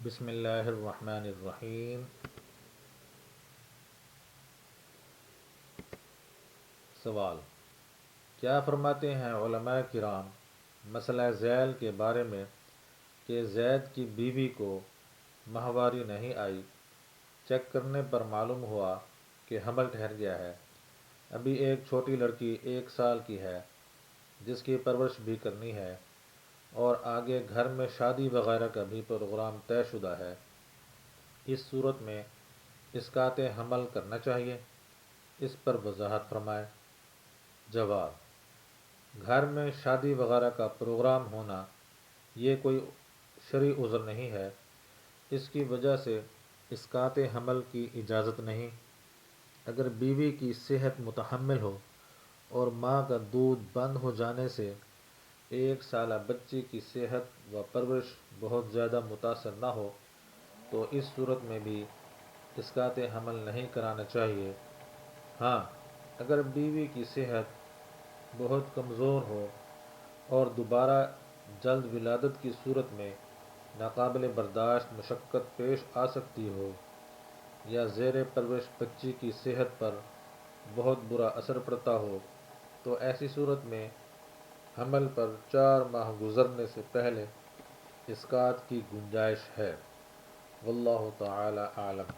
بسم اللہ الرحمن الرحیم۔ سوال: کیا فرماتے ہیں علماء کرام مسئلہ ذیل کے بارے میں کہ زید کی بیوی کو ماہواری نہیں آئی، چیک کرنے پر معلوم ہوا کہ حمل ٹھہر گیا ہے، ابھی ایک چھوٹی لڑکی 1 سال کی ہے جس کی پرورش بھی کرنی ہے، اور آگے گھر میں شادی وغیرہ کا بھی پروگرام طے شدہ ہے، اس صورت میں اسقاط حمل کرنا چاہیے؟ اس پر وضاحت فرمائیں۔ جواب: گھر میں شادی وغیرہ کا پروگرام ہونا یہ کوئی شرعی عذر نہیں ہے، اس کی وجہ سے اسقاط حمل کی اجازت نہیں۔ اگر بیوی کی صحت متحمل ہو اور ماں کا دودھ بند ہو جانے سے 1 سالہ بچی کی صحت و پرورش بہت زیادہ متاثر نہ ہو تو اس صورت میں بھی اسقاط حمل نہیں کرانا چاہیے۔ ہاں، اگر بیوی کی صحت بہت کمزور ہو اور دوبارہ جلد ولادت کی صورت میں ناقابل برداشت مشقت پیش آ سکتی ہو، یا زیر پرورش بچی کی صحت پر بہت برا اثر پڑتا ہو تو ایسی صورت میں حمل پر 4 ماہ گزرنے سے پہلے اسقاط کی گنجائش ہے۔ واللہ تعالی اعلم۔